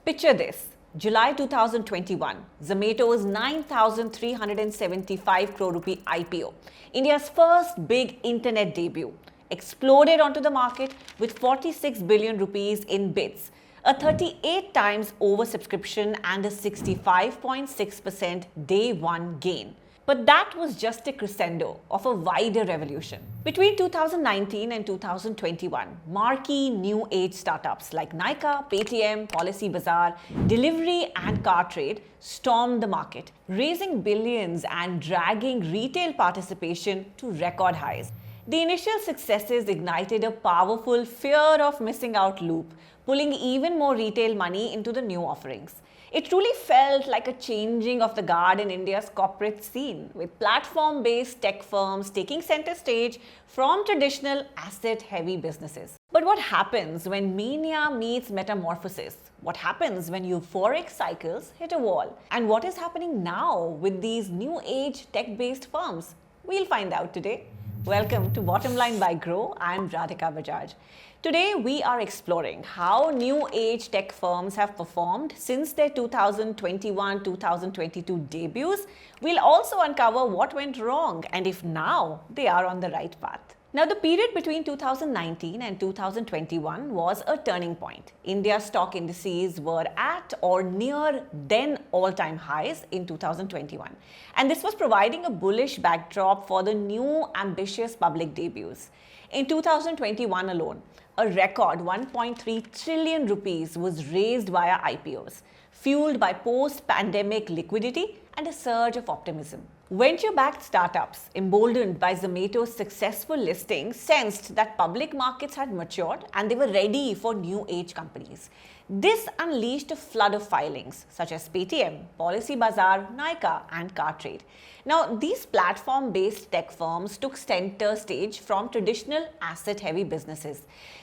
Picture this. July 2021, Zomato's 9,375 crore rupee IPO, India's first big internet debut, exploded onto the market with 46 billion rupees in bids, a 38 times oversubscription and a 65.6% day one gain. But that was just a crescendo of a wider revolution. Between 2019 and 2021, marquee new age startups like Nykaa, Paytm, Policybazaar, Delivery and Cartrade stormed the market, raising billions and dragging retail participation to record highs. The initial successes ignited a powerful fear of missing out loop, pulling even more retail money into the new offerings. It truly felt like a changing of the guard in India's corporate scene, with platform-based tech firms taking center stage from traditional asset-heavy businesses. But what happens when mania meets metamorphosis? What happens when euphoric cycles hit a wall? And what is happening now with these new age tech-based firms? We'll find out today. Welcome to Bottom Line by Grow. I'm Radhika Bajaj. Today, we are exploring how new age tech firms have performed since their 2021-2022 debuts. We'll also uncover what went wrong and if now they are on the right path. Now, the period between 2019 and 2021 was a turning point. India's stock indices were at or near then all-time highs in 2021. And this was providing a bullish backdrop for the new ambitious public debuts. In 2021 alone, a record 1.3 trillion rupees was raised via IPOs, fueled by post-pandemic liquidity and a surge of optimism. Venture-backed startups, emboldened by Zomato's successful listing, sensed that public markets had matured and they were ready for new age companies. This unleashed a flood of filings such as Paytm, Policybazaar, Nykaa and Cartrade. Now, these platform-based tech firms took center stage from traditional asset-heavy businesses.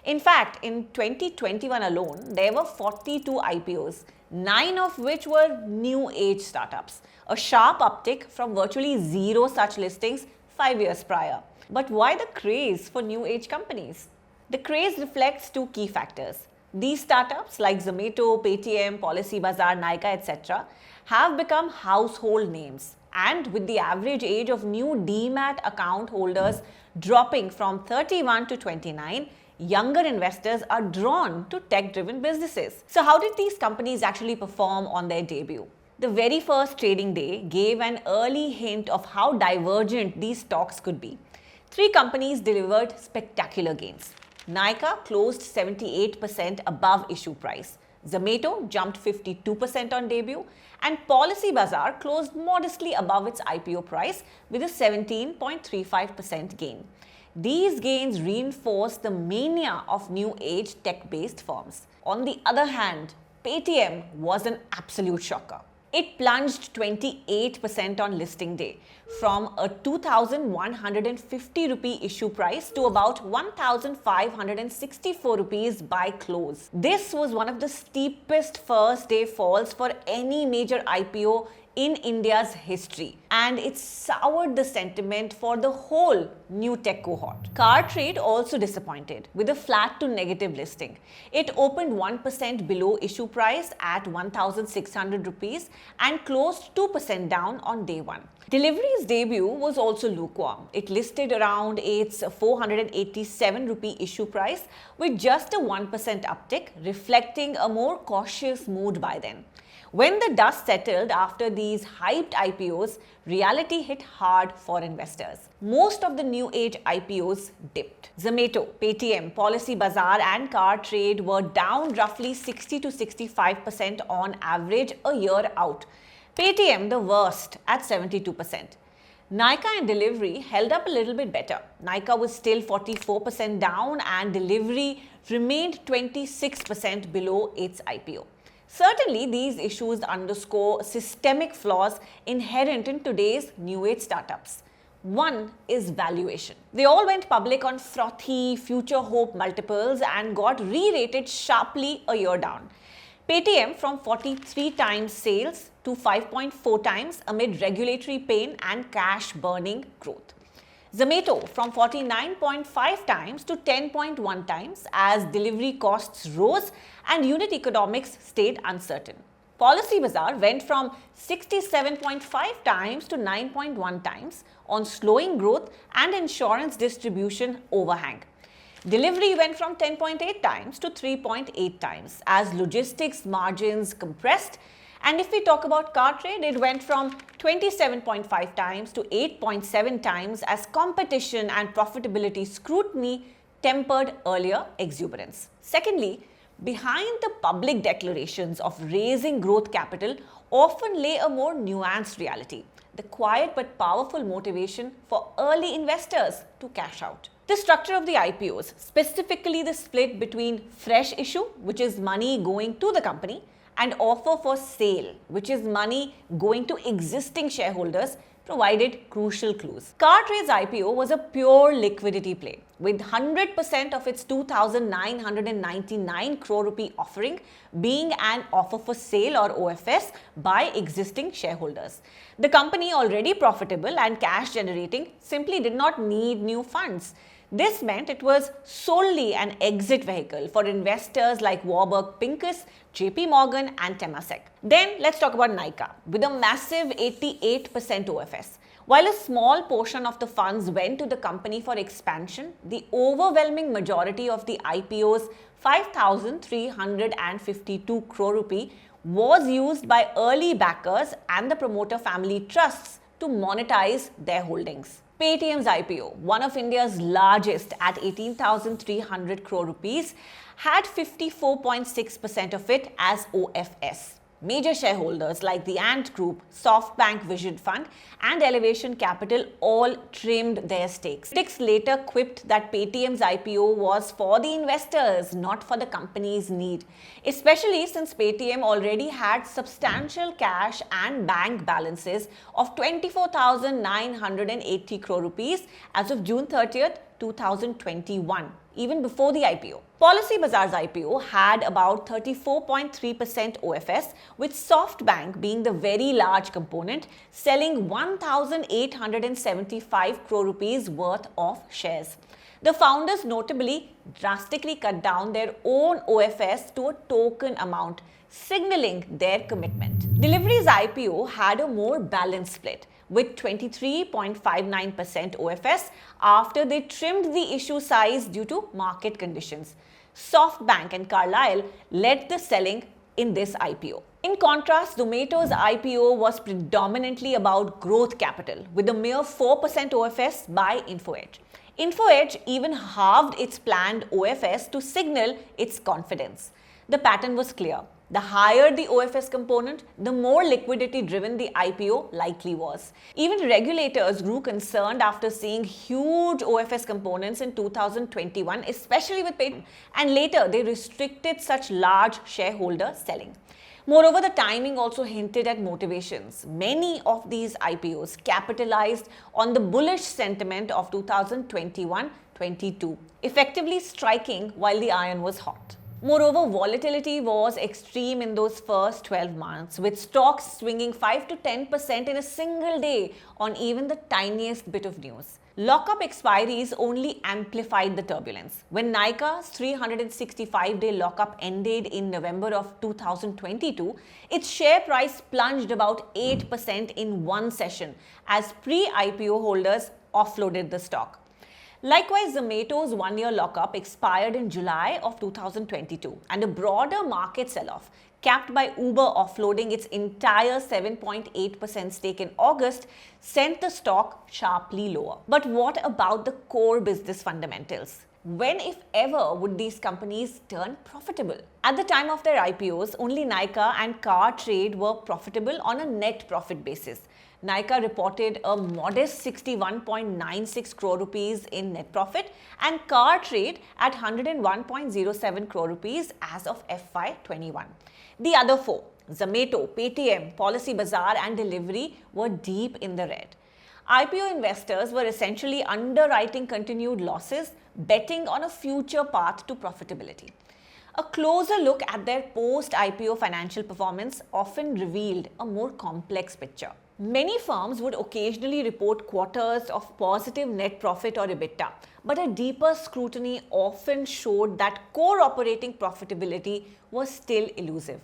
In fact, in 2021 alone, there were 42 IPOs, 9 of which were new age startups, a sharp uptick from virtually zero such listings 5 years prior. But why the craze for new age companies? The craze reflects two key factors. These startups like Zomato, Paytm, Policybazaar, Nykaa, etc. have become household names. And with the average age of new Demat account holders dropping from 31 to 29, younger investors are drawn to tech-driven businesses. So how did these companies actually perform on their debut? The very first trading day gave an early hint of how divergent these stocks could be. 3 companies delivered spectacular gains. Nykaa closed 78% above issue price. Zomato jumped 52% on debut, and Policybazaar closed modestly above its IPO price with a 17.35% gain. These gains reinforce the mania of new age tech-based firms. On the other hand, Paytm was an absolute shocker. It plunged 28% on listing day, from a 2,150 rupee issue price to about 1,564 rupees by close. This was one of the steepest first day falls for any major IPO in India's history, and it soured the sentiment for the whole new tech cohort. Cartrade also disappointed with a flat to negative listing. It opened 1% below issue price at 1,600 rupees and closed 2% down on day one. Delivery's debut was also lukewarm. It listed around its 487 rupee issue price with just a 1% uptick, reflecting a more cautious mood by then. When the dust settled after these hyped IPOs, reality hit hard for investors. Most of the new age IPOs dipped. Zomato, Paytm, Policybazaar and Cartrade were down roughly 60 to 65% on average a year out. Paytm the worst at 72%. Nykaa and Delivery held up a little bit better. Nykaa was still 44% down and Delivery remained 26% below its IPO. Certainly, these issues underscore systemic flaws inherent in today's new age startups. One is valuation. They all went public on frothy future hope multiples and got re-rated sharply a year down. Paytm from 43 times sales to 5.4 times amid regulatory pain and cash burning growth. Zomato from 49.5 times to 10.1 times as delivery costs rose and unit economics stayed uncertain. Policybazaar went from 67.5 times to 9.1 times on slowing growth and insurance distribution overhang. Delivery went from 10.8 times to 3.8 times as logistics margins compressed. And if we talk about car trade, it went from 27.5 times to 8.7 times as competition and profitability scrutiny tempered earlier exuberance. Secondly, behind the public declarations of raising growth capital often lay a more nuanced reality, the quiet but powerful motivation for early investors to cash out. The structure of the IPOs, specifically the split between fresh issue, which is money going to the company, and offer for sale, which is money going to existing shareholders, provided crucial clues. CarTrade's IPO was a pure liquidity play, with 100% of its 2,999 crore rupee offering being an offer for sale or OFS by existing shareholders. The company, already profitable and cash generating, simply did not need new funds. This meant it was solely an exit vehicle for investors like Warburg Pincus, JP Morgan and Temasek. Then let's talk about Nykaa with a massive 88% OFS. While a small portion of the funds went to the company for expansion, the overwhelming majority of the IPO's 5,352 crore rupee was used by early backers and the promoter family trusts to monetize their holdings. Paytm's IPO, one of India's largest at 18,300 crore rupees, had 54.6% of it as OFS. Major shareholders like the Ant Group, SoftBank Vision Fund and Elevation Capital all trimmed their stakes. Critics later quipped that Paytm's IPO was for the investors, not for the company's need, especially since Paytm already had substantial cash and bank balances of 24,980 crore rupees as of June 30th, 2021, even before the IPO. Policybazaar's IPO had about 34.3% OFS, with SoftBank being the very large component, selling 1,875 crore rupees worth of shares. The founders notably drastically cut down their own OFS to a token amount, signaling their commitment. Delivery's IPO had a more balanced split, with 23.59% OFS after they trimmed the issue size due to market conditions. SoftBank and Carlyle led the selling in this IPO. In contrast, Zomato's IPO was predominantly about growth capital, with a mere 4% OFS by InfoEdge. InfoEdge even halved its planned OFS to signal its confidence. The pattern was clear. The higher the OFS component, the more liquidity driven the IPO likely was. Even regulators grew concerned after seeing huge OFS components in 2021, especially with Paytm, and later they restricted such large shareholder selling. Moreover, the timing also hinted at motivations. Many of these IPOs capitalized on the bullish sentiment of 2021-22, effectively striking while the iron was hot. Moreover, volatility was extreme in those first 12 months, with stocks swinging 5 to 10% in a single day on even the tiniest bit of news. Lockup expiries only amplified the turbulence. When Nykaa's 365-day lockup ended in November of 2022, its share price plunged about 8% in one session as pre-IPO holders offloaded the stock. Likewise, Zomato's one-year lockup expired in July of 2022, and a broader market sell-off, capped by Uber offloading its entire 7.8% stake in August, sent the stock sharply lower. But what about the core business fundamentals? When, if ever, would these companies turn profitable? At the time of their IPOs, only Nykaa and CarTrade were profitable on a net profit basis. Nykaa reported a modest 61.96 crore rupees in net profit and CarTrade at 101.07 crore rupees as of FY21. The other four, Zomato, Paytm, Policybazaar and Delivery, were deep in the red. IPO investors were essentially underwriting continued losses, betting on a future path to profitability. A closer look at their post-IPO financial performance often revealed a more complex picture. Many firms would occasionally report quarters of positive net profit or EBITDA, but a deeper scrutiny often showed that core operating profitability was still elusive.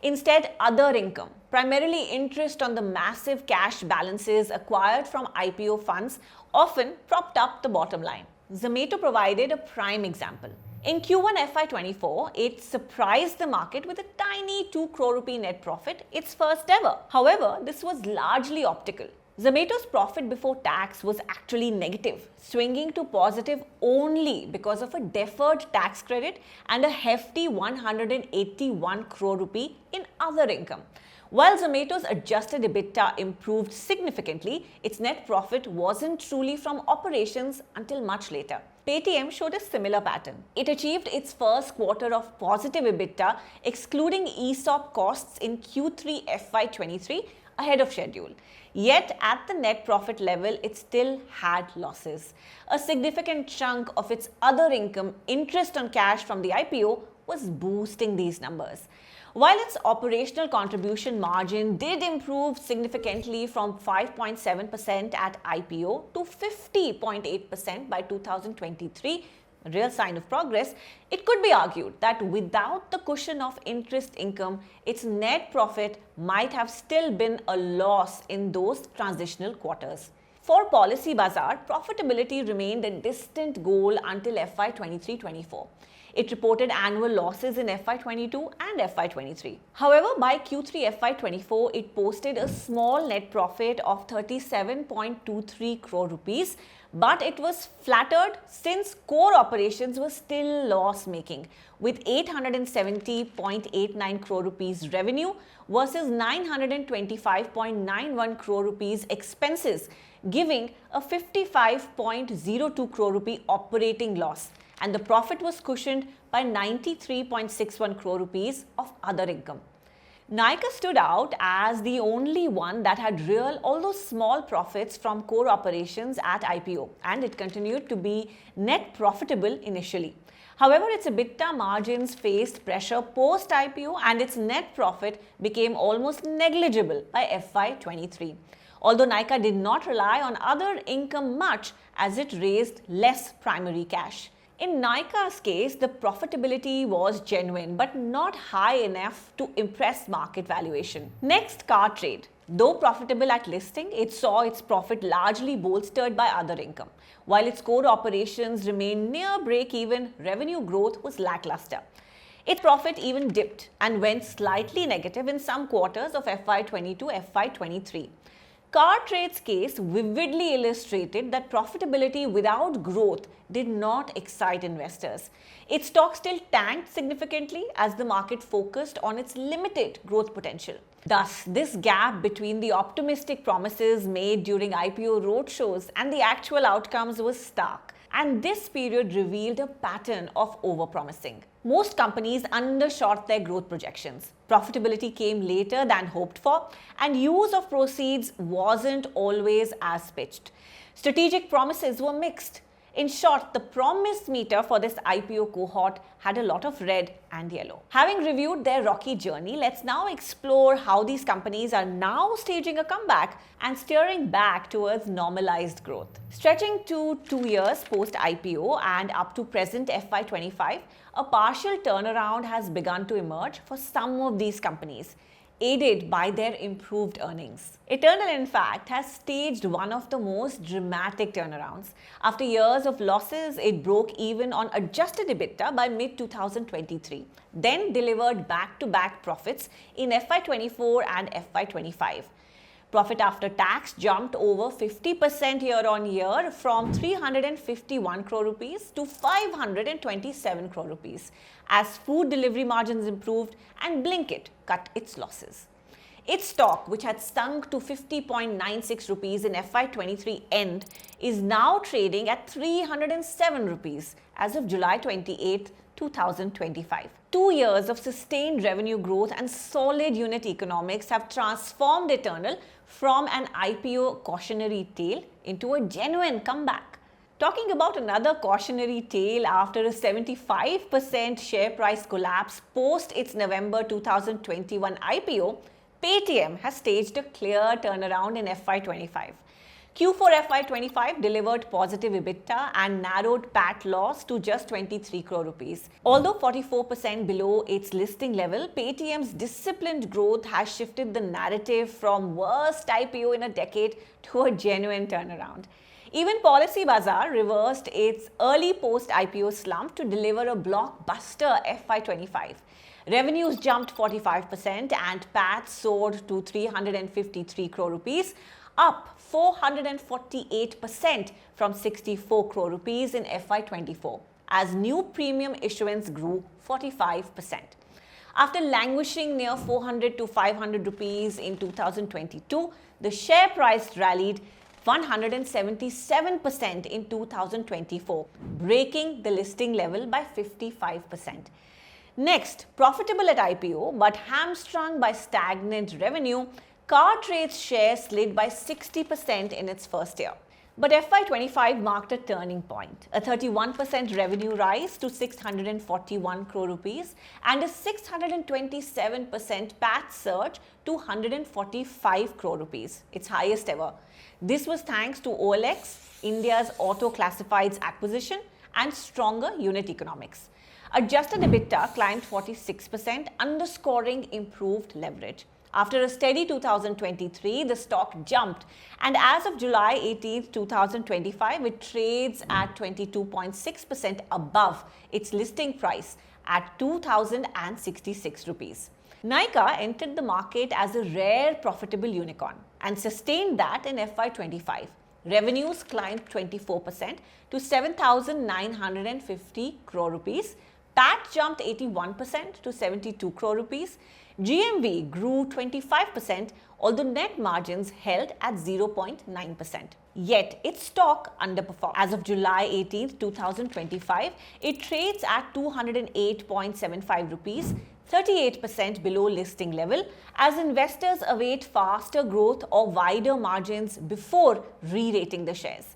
Instead, other income, primarily interest on the massive cash balances acquired from IPO funds, often propped up the bottom line. Zomato provided a prime example. In Q1 FY24, it surprised the market with a tiny 2 crore rupee net profit, its first ever. However, this was largely optical. Zomato's profit before tax was actually negative, swinging to positive only because of a deferred tax credit and a hefty 181 crore rupee in other income. While Zomato's adjusted EBITDA improved significantly, its net profit wasn't truly from operations until much later. Paytm showed a similar pattern. It achieved its first quarter of positive EBITDA, excluding ESOP costs in Q3 FY23, ahead of schedule. Yet, at the net profit level, it still had losses. A significant chunk of its other income, interest on cash from the IPO, was boosting these numbers. While its operational contribution margin did improve significantly from 5.7% at IPO to 50.8% by 2023, a real sign of progress, it could be argued that without the cushion of interest income, its net profit might have still been a loss in those transitional quarters. For Policybazaar, profitability remained a distant goal until FY23-24. It reported annual losses in FY22 and FY23. However, by Q3 FY24, it posted a small net profit of 37.23 crore rupees, but it was flattered since core operations were still loss-making, with 870.89 crore rupees revenue versus 925.91 crore rupees expenses, giving a 55.02 crore rupee operating loss, and the profit was cushioned by 93.61 crore rupees of other income. Nykaa stood out as the only one that had real, although small, profits from core operations at IPO, and it continued to be net profitable initially. However, its EBITDA margins faced pressure post-IPO and its net profit became almost negligible by FY23. Although Nykaa did not rely on other income much as it raised less primary cash. In Nykaa's case, the profitability was genuine but not high enough to impress market valuation. Next, Cartrade. Though profitable at listing, it saw its profit largely bolstered by other income. While its core operations remained near break-even, revenue growth was lackluster. Its profit even dipped and went slightly negative in some quarters of FY22-FY23. Cartrade's case vividly illustrated that profitability without growth did not excite investors. Its stock still tanked significantly as the market focused on its limited growth potential. Thus, this gap between the optimistic promises made during IPO roadshows and the actual outcomes was stark. And this period revealed a pattern of overpromising. Most companies undershot their growth projections. Profitability came later than hoped for, and use of proceeds wasn't always as pitched. Strategic promises were mixed. In short, the promise meter for this IPO cohort had a lot of red and yellow. Having reviewed their rocky journey, let's now explore how these companies are now staging a comeback and steering back towards normalized growth. Stretching to 2 years post-IPO and up to present FY25, a partial turnaround has begun to emerge for some of these companies, aided by their improved earnings. Eternal, in fact, has staged one of the most dramatic turnarounds. After years of losses, it broke even on adjusted EBITDA by mid-2023, then delivered back-to-back profits in FY24 and FY25. Profit after tax jumped over 50% year-on-year from 351 crore rupees to 527 crore rupees as food delivery margins improved and Blinkit cut its losses. Its stock, which had sunk to 50.96 rupees in FY23 end, is now trading at 307 rupees as of July 28, 2025. 2 years of sustained revenue growth and solid unit economics have transformed Eternal from an IPO cautionary tale into a genuine comeback. Talking about another cautionary tale after a 75% share price collapse post its November 2021 IPO, Paytm has staged a clear turnaround in FY25. Q4 FY25 delivered positive EBITDA and narrowed PAT loss to just 23 crore rupees. Although 44% below its listing level, Paytm's disciplined growth has shifted the narrative from worst IPO in a decade to a genuine turnaround. Even Policybazaar reversed its early post-IPO slump to deliver a blockbuster FY25. Revenues jumped 45% and PAT soared to 353 crore rupees, up 448% from 64 crore rupees in FY24, as new premium issuance grew 45%. After languishing near 400 to 500 rupees in 2022, the share price rallied 177% in 2024, breaking the listing level by 55%. Next, profitable at IPO but hamstrung by stagnant revenue, Cartrade's share slid by 60% in its first year. But FY25 marked a turning point, a 31% revenue rise to 641 crore rupees and a 627% PAT surge to 145 crore rupees, its highest ever. This was thanks to OLX, India's auto classifieds acquisition, and stronger unit economics. Adjusted EBITDA climbed 46%, underscoring improved leverage. After a steady 2023, the stock jumped, and as of July 18, 2025, it trades at 22.6% above its listing price at 2,066 rupees. Nykaa entered the market as a rare profitable unicorn and sustained that in FY25. Revenues climbed 24% to 7,950 crore rupees. PAT jumped 81% to 72 crore rupees. GMV grew 25%, although net margins held at 0.9%. Yet, its stock underperformed. As of July 18, 2025, it trades at 208.75 rupees, 38% below listing level, as investors await faster growth or wider margins before re-rating the shares.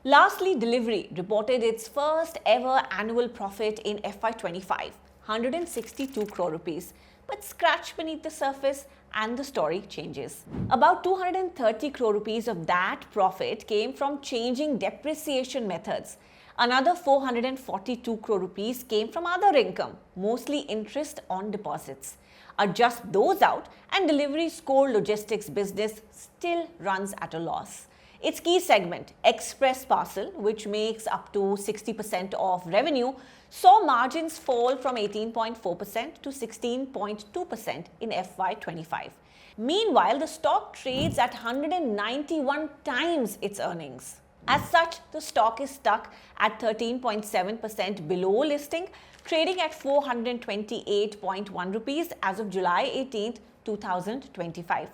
Lastly, Delhivery reported its first ever annual profit in FY25, 162 crore rupees. But scratch beneath the surface and the story changes. About 230 crore rupees of that profit came from changing depreciation methods. Another 442 crore rupees came from other income, mostly interest on deposits. Adjust those out and Delhivery's core logistics business still runs at a loss. Its key segment, Express Parcel, which makes up to 60% of revenue, saw margins fall from 18.4% to 16.2% in FY25. Meanwhile, the stock trades at 191 times its earnings. As such, the stock is stuck at 13.7% below listing, trading at 428.1 rupees as of July 18, 2025.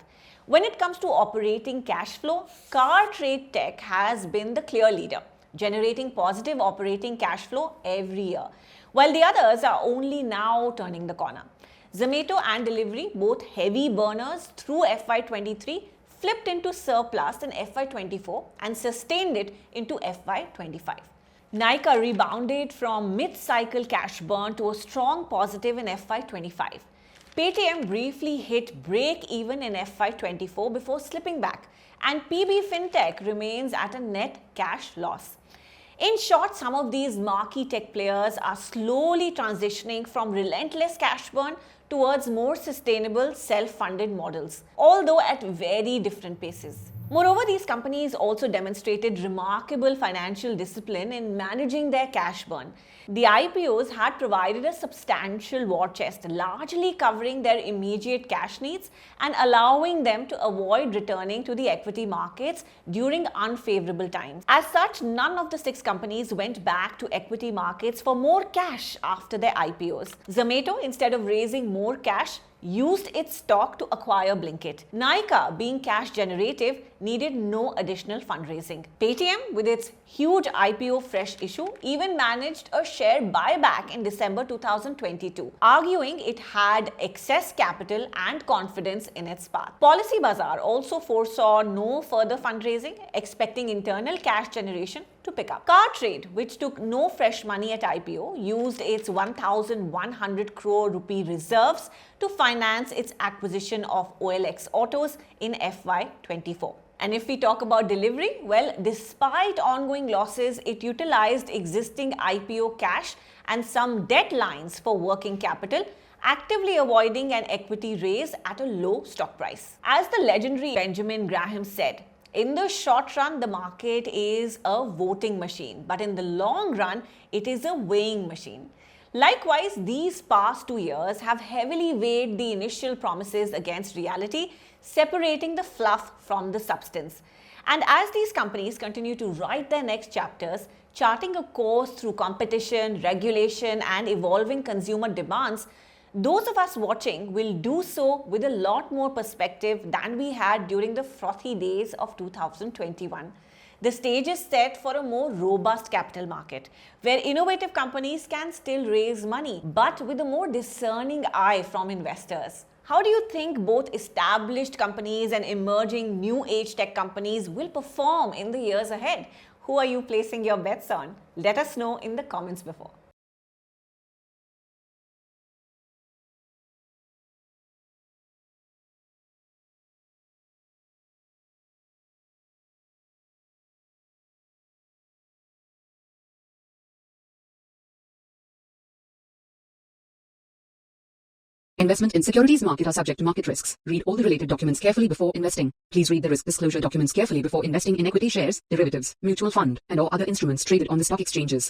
When it comes to operating cash flow, Cartrade Tech has been the clear leader, generating positive operating cash flow every year, while the others are only now turning the corner. Zomato and Delhivery, both heavy burners through FY23, flipped into surplus in FY24 and sustained it into FY25. Nykaa rebounded from mid-cycle cash burn to a strong positive in FY25. Paytm briefly hit break-even in FY24 before slipping back, and PB Fintech remains at a net cash loss. In short, some of these marquee tech players are slowly transitioning from relentless cash burn towards more sustainable self-funded models, although at very different paces. Moreover, these companies also demonstrated remarkable financial discipline in managing their cash burn. The IPOs had provided a substantial war chest, largely covering their immediate cash needs and allowing them to avoid returning to the equity markets during unfavorable times. As such, none of the 6 companies went back to equity markets for more cash after their IPOs. Zomato, instead of raising more cash, used its stock to acquire Blinkit. Nykaa, being cash generative, needed no additional fundraising. Paytm, with its huge IPO fresh issue, even managed a share buyback in December 2022, arguing it had excess capital and confidence in its path. Policybazaar also foresaw no further fundraising, expecting internal cash generation to pick up. Cartrade, which took no fresh money at IPO, used its 1,100 crore rupee reserves to finance its acquisition of OLX Autos in FY24. And if we talk about Delhivery, well, despite ongoing losses, it utilized existing IPO cash and some debt lines for working capital, actively avoiding an equity raise at a low stock price. As the legendary Benjamin Graham said, in the short run, the market is a voting machine, but in the long run, it is a weighing machine. Likewise, these past 2 years have heavily weighed the initial promises against reality, separating the fluff from the substance. And as these companies continue to write their next chapters, charting a course through competition, regulation, and evolving consumer demands, those of us watching will do so with a lot more perspective than we had during the frothy days of 2021. The stage is set for a more robust capital market, where innovative companies can still raise money, but with a more discerning eye from investors. How do you think both established companies and emerging new age tech companies will perform in the years ahead? Who are you placing your bets on? Let us know in the comments below. Investment in securities market are subject to market risks. Read all the related documents carefully before investing. Please read the risk disclosure documents carefully before investing in equity shares, derivatives, mutual fund, and or other instruments traded on the stock exchanges.